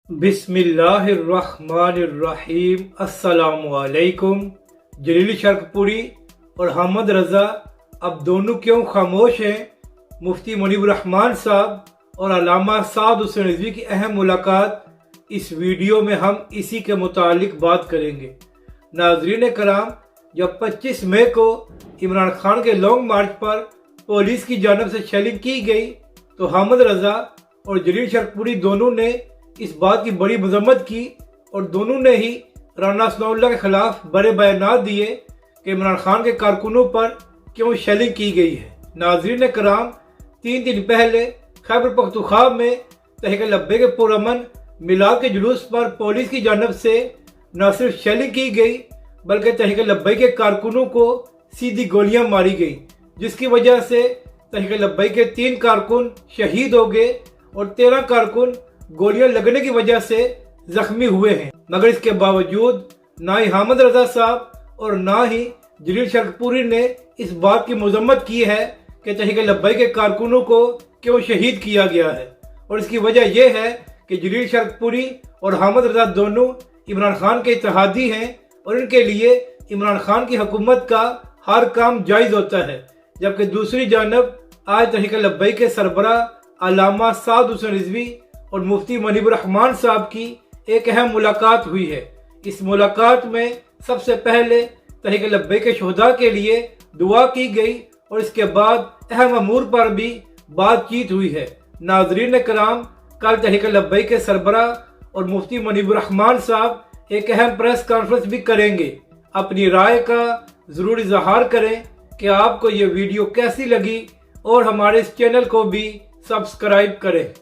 बिस्मिल्लाहिर्रहमानिर्रहीम। अस्सलामुअलैकुम। जलील शर्कपुरी और हमद रज़ा अब दोनों क्यों खामोश हैं? मुफ्ती मुनीब रहमान साहब और अल्लामा साद हुसैन रिजवी की अहम मुलाकात, इस वीडियो में हम इसी के मुतालिक बात करेंगे। नाज़रीन कराम, जब 25 मई को इमरान खान के लॉन्ग मार्च पर पुलिस की जानब से शेलिंग की गई तो हमद रज़ा और जलील शर्कपुरी दोनों ने इस बात की बड़ी मजम्मत की और दोनों ने ही राना सनाउल्लाह के खिलाफ बड़े बयान दिए कि इमरान खान के कारकुनों पर क्यों शेलिंग की गई है। नाज़रीन कराम, 3 दिन पहले खैबर पख्तूनख्वा में तहरीक लब्बैक के पुरअमन मिलाद के जुलूस पर पुलिस की जानब से न सिर्फ शेलिंग की गई बल्कि तहरीक लब्बैक के कारकुनों को सीधी गोलियां मारी गई, जिसकी वजह से तहरीक लब्बैक के 3 कारकुन शहीद हो गए और 13 कारकुन गोलियां लगने की वजह से जख्मी हुए हैं। मगर इसके बावजूद ना ही हमद रज़ा साहब और ना ही जलील शर्कपुरी ने इस बात की मजम्मत की है कि तहरीक लब्बैक के कारकुनों को क्यों शहीद किया गया है। और इसकी वजह यह है कि जलील शर्कपुरी और हमद रज़ा दोनों इमरान खान के इत्तेहादी हैं और इनके लिए इमरान खान की हुकूमत का हर काम जायज़ होता है। जबकि दूसरी जानब आज तहरीक लब्बैक के सरबराह अल्लामा साद हुसैन रिजवी और मुफ्ती मुनीब रहमान साहब की एक अहम मुलाकात हुई है। इस मुलाकात में सबसे पहले तहरीक लब्बैक के शोहदा के लिए दुआ की गई और इसके बाद अहम अमूर पर भी बातचीत हुई है। नाज़रीन कराम, कल तहरीक लब्बैक के सरबराह और मुफ्ती मुनीब रहमान साहब एक अहम प्रेस कॉन्फ्रेंस भी करेंगे। अपनी राय का ज़रूर इजहार करें कि आपको ये वीडियो कैसी लगी और हमारे इस चैनल को भी सब्सक्राइब करें।